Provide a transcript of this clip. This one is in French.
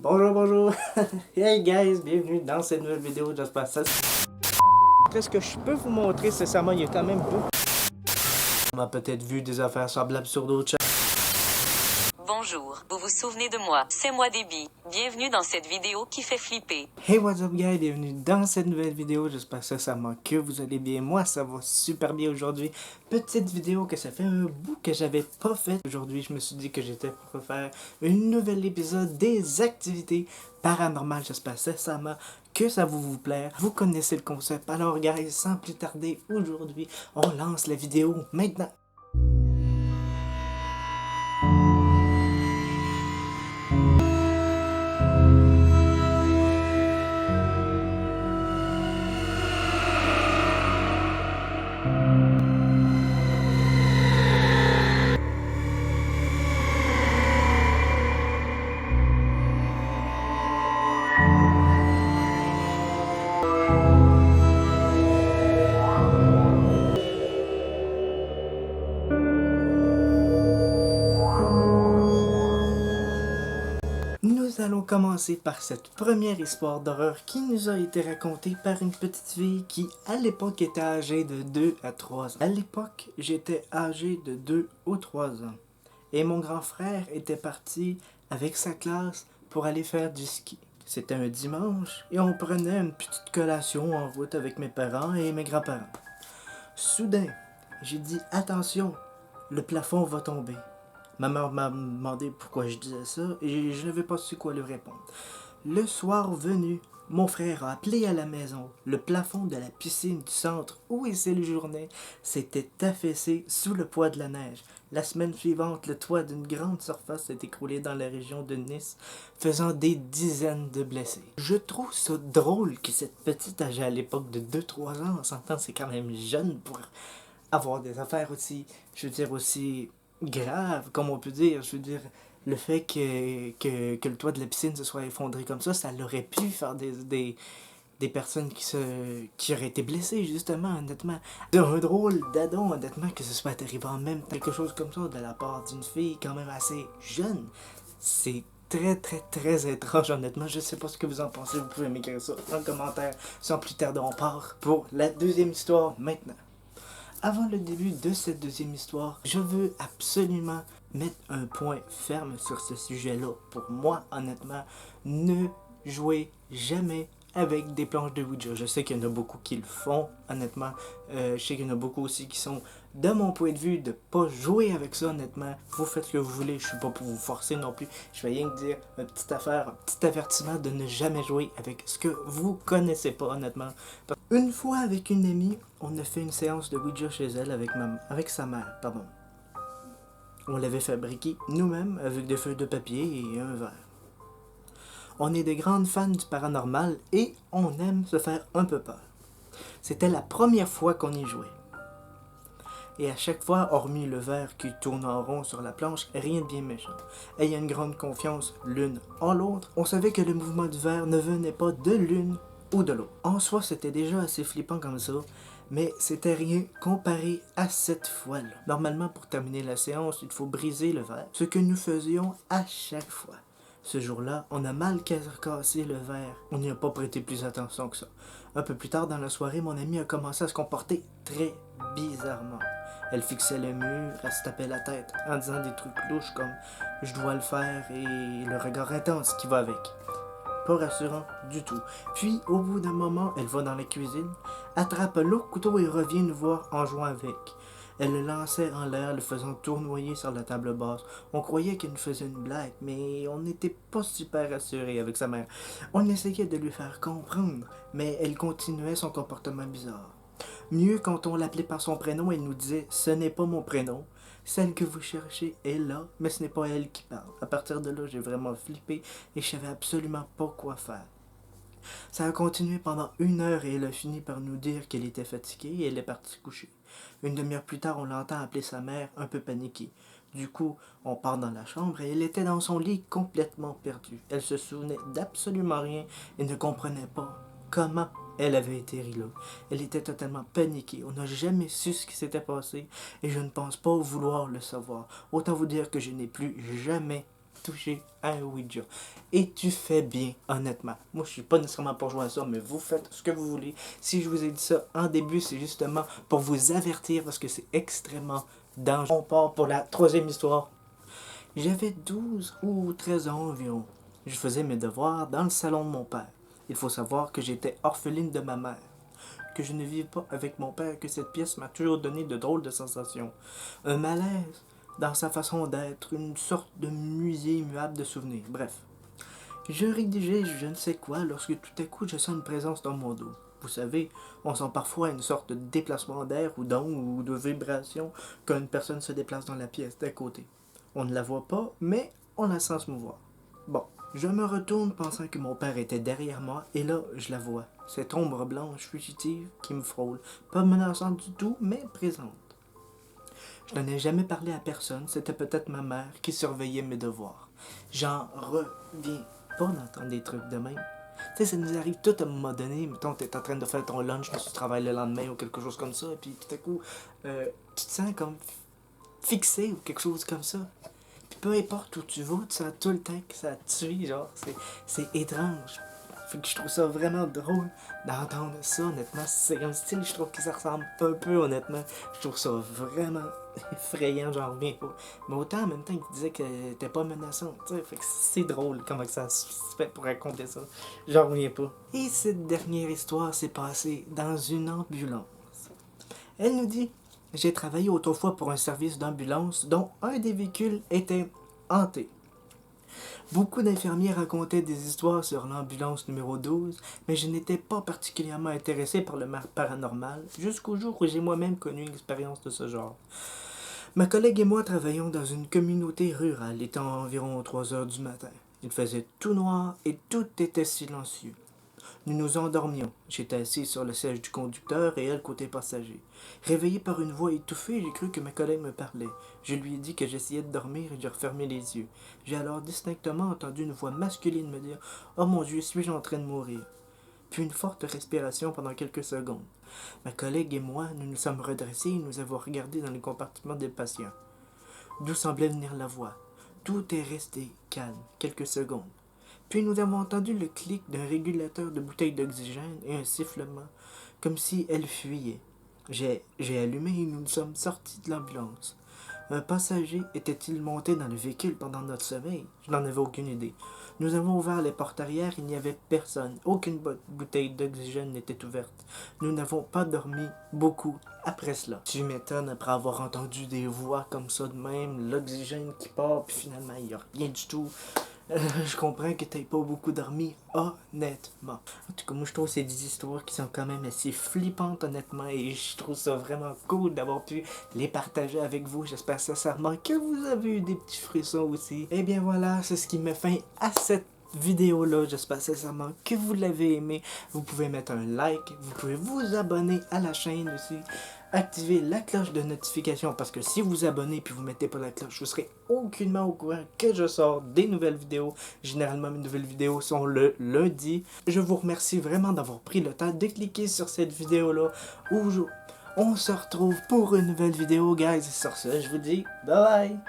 Bonjour, bonjour! Hey guys, bienvenue dans cette nouvelle vidéo, j'espère ça. Qu'est-ce que je peux vous montrer, sincèrement, il y a quand même beaucoup. On a peut-être vu des affaires semblables sur d'autres chaînes. Bonjour, vous vous souvenez de moi, c'est moi Déby. Bienvenue dans cette vidéo qui fait flipper. Hey, what's up guys, bienvenue dans cette nouvelle vidéo, j'espère sincèrement que vous allez bien. Moi, ça va super bien aujourd'hui. Petite vidéo que ça fait un bout que j'avais pas fait. Aujourd'hui, je me suis dit que j'étais pour faire une nouvelle épisode des activités paranormales. J'espère sincèrement que ça vous plaire. Vous connaissez le concept. Alors guys, sans plus tarder, aujourd'hui, on lance la vidéo maintenant. Nous allons commencer par cette première histoire d'horreur qui nous a été racontée par une petite fille qui, à l'époque, était âgée de 2 à 3 ans. À l'époque, j'étais âgé de 2 ou 3 ans. Et mon grand frère était parti avec sa classe pour aller faire du ski. C'était un dimanche et on prenait une petite collation en route avec mes parents et mes grands-parents. Soudain, j'ai dit « Attention, le plafond va tomber ». Ma mère m'a demandé pourquoi je disais ça et je n'avais pas su quoi lui répondre. Le soir venu, mon frère a appelé à la maison. Le plafond de la piscine du centre où il séjournait s'était affaissé sous le poids de la neige. La semaine suivante, le toit d'une grande surface s'est écroulé dans la région de Nice, faisant des dizaines de blessés. Je trouve ça drôle que cette petite âgée à l'époque de 2-3 ans, on s'entend, c'est quand même jeune pour avoir des affaires aussi, je veux dire, aussi grave, comme on peut dire. Je veux dire, le fait que le toit de la piscine se soit effondré comme ça l'aurait pu faire des personnes qui auraient été blessées, justement, honnêtement. Un drôle d'adon, honnêtement, que ce soit arrivé en même temps. Quelque chose comme ça de la part d'une fille quand même assez jeune. C'est très étrange, honnêtement. Je sais pas ce que vous en pensez. Vous pouvez m'écrire ça en commentaire. Sans plus tarder, on part pour la deuxième histoire maintenant. Avant le début de cette deuxième histoire, je veux absolument mettre un point ferme sur ce sujet-là. Pour moi, honnêtement, ne jouez jamais avec des planches de Ouija. Je sais qu'il y en a beaucoup qui le font, honnêtement. Je sais qu'il y en a beaucoup aussi qui sont, de mon point de vue, de pas jouer avec ça, honnêtement. Vous faites ce que vous voulez, je suis pas pour vous forcer non plus. Je vais rien que dire une petite affaire, un petit avertissement de ne jamais jouer avec ce que vous connaissez pas, honnêtement. Une fois avec une amie, on a fait une séance de Ouija chez elle avec sa mère, pardon. On l'avait fabriqué nous-mêmes avec des feuilles de papier et un verre. On est des grandes fans du paranormal et on aime se faire un peu peur. C'était la première fois qu'on y jouait. Et à chaque fois, hormis le verre qui tourne en rond sur la planche, rien de bien méchant. Ayant une grande confiance l'une en l'autre, on savait que le mouvement du verre ne venait pas de l'une ou de l'autre. En soi, c'était déjà assez flippant comme ça, mais c'était rien comparé à cette fois-là. Normalement, pour terminer la séance, il faut briser le verre, ce que nous faisions à chaque fois. Ce jour-là, on a mal cassé le verre. On n'y a pas prêté plus attention que ça. Un peu plus tard dans la soirée, mon amie a commencé à se comporter très bizarrement. Elle fixait le mur, elle se tapait la tête en disant des trucs louches comme « je dois le faire » et le regard intense qui va avec. Pas rassurant du tout. Puis, au bout d'un moment, elle va dans la cuisine, attrape l'autre couteau et revient nous voir en jouant avec. Elle le lançait en l'air, le faisant tournoyer sur la table basse. On croyait qu'elle nous faisait une blague, mais on n'était pas super rassurés avec sa mère. On essayait de lui faire comprendre, mais elle continuait son comportement bizarre. Mieux, quand on l'appelait par son prénom, elle nous disait « Ce n'est pas mon prénom. Celle que vous cherchez est là, mais ce n'est pas elle qui parle. » À partir de là, j'ai vraiment flippé et je savais absolument pas quoi faire. Ça a continué pendant 1 heure et elle a fini par nous dire qu'elle était fatiguée et elle est partie se coucher. Une demi-heure plus tard, on l'entend appeler sa mère, un peu paniquée. Du coup, on part dans la chambre et elle était dans son lit complètement perdue. Elle se souvenait d'absolument rien et ne comprenait pas comment elle avait atterri là. Elle était totalement paniquée. On n'a jamais su ce qui s'était passé et je ne pense pas vouloir le savoir. Autant vous dire que je n'ai plus jamais toucher à un Ouija. Et tu fais bien, honnêtement. Moi, je suis pas nécessairement pour jouer à ça, mais vous faites ce que vous voulez. Si je vous ai dit ça en début, c'est justement pour vous avertir parce que c'est extrêmement dangereux. On part pour la troisième histoire. J'avais 12 ou 13 ans environ. Je faisais mes devoirs dans le salon de mon père. Il faut savoir que j'étais orpheline de ma mère. Que je ne vivais pas avec mon père, que cette pièce m'a toujours donné de drôles de sensations. Un malaise dans sa façon d'être, une sorte de musée immuable de souvenirs. Bref. Je rédigeais je ne sais quoi lorsque tout à coup je sens une présence dans mon dos. Vous savez, on sent parfois une sorte de déplacement d'air ou d'onde ou de vibration quand une personne se déplace dans la pièce d'à côté. On ne la voit pas, mais on la sent se mouvoir. Bon, je me retourne pensant que mon père était derrière moi et là, je la vois. Cette ombre blanche fugitive qui me frôle, pas menaçante du tout, mais présente. Je n'en ai jamais parlé à personne, c'était peut-être ma mère qui surveillait mes devoirs. J'en reviens pas d'entendre des trucs de même. Tu sais, ça nous arrive tout à un moment donné, mettons, t'es en train de faire ton lunch, tu travailles le lendemain ou quelque chose comme ça, et puis tout à coup, tu te sens comme fixé ou quelque chose comme ça. Puis peu importe où tu vas, tu sens tout le temps que ça te suit, genre, c'est étrange. Fait que je trouve ça vraiment drôle d'entendre ça, honnêtement. C'est un style, je trouve que ça ressemble un peu, honnêtement. Je trouve ça vraiment effrayant, j'en reviens pas. Mais autant, en même temps, il disait qu'elle était pas menaçante, tu sais. Fait que c'est drôle comment ça se fait pour raconter ça. J'en reviens pas. Et cette dernière histoire s'est passée dans une ambulance. Elle nous dit: j'ai travaillé autrefois pour un service d'ambulance dont un des véhicules était hanté. Beaucoup d'infirmiers racontaient des histoires sur l'ambulance numéro 12, mais je n'étais pas particulièrement intéressé par le paranormal, jusqu'au jour où j'ai moi-même connu une expérience de ce genre. Ma collègue et moi travaillions dans une communauté rurale, étant environ 3 heures du matin. Il faisait tout noir et tout était silencieux. Nous nous endormions. J'étais assis sur le siège du conducteur et elle côté passager. Réveillé par une voix étouffée, j'ai cru que ma collègue me parlait. Je lui ai dit que j'essayais de dormir et de refermer les yeux. J'ai alors distinctement entendu une voix masculine me dire « Oh mon Dieu, suis-je en train de mourir ?» Puis une forte respiration pendant quelques secondes. Ma collègue et moi, nous nous sommes redressés et nous avons regardé dans le compartiment des patients. D'où semblait venir la voix. Tout est resté calme, quelques secondes. Puis nous avons entendu le clic d'un régulateur de bouteille d'oxygène et un sifflement, comme si elle fuyait. J'ai allumé et nous sommes sortis de l'ambulance. Un passager était-il monté dans le véhicule pendant notre sommeil? Je n'en avais aucune idée. Nous avons ouvert les portes arrière, il n'y avait personne. Aucune bouteille d'oxygène n'était ouverte. Nous n'avons pas dormi beaucoup après cela. Tu m'étonnes après avoir entendu des voix comme ça de même, l'oxygène qui part, puis finalement il n'y a rien du tout. Je comprends que t'aies pas beaucoup dormi, honnêtement. En tout cas, moi je trouve que c'est des histoires qui sont quand même assez flippantes, honnêtement, et je trouve ça vraiment cool d'avoir pu les partager avec vous. J'espère sincèrement que vous avez eu des petits frissons aussi. Et bien voilà, c'est ce qui met fin à cette vidéo-là. J'espère sincèrement que vous l'avez aimé. Vous pouvez mettre un like, vous pouvez vous abonner à la chaîne aussi. Activez la cloche de notification parce que si vous vous abonnez puis vous mettez pas la cloche, vous serez aucunement au courant que je sors des nouvelles vidéos. Généralement, mes nouvelles vidéos sont le lundi. Je vous remercie vraiment d'avoir pris le temps de cliquer sur cette vidéo-là. On se retrouve pour une nouvelle vidéo, guys. Et sur ce, je vous dis bye bye!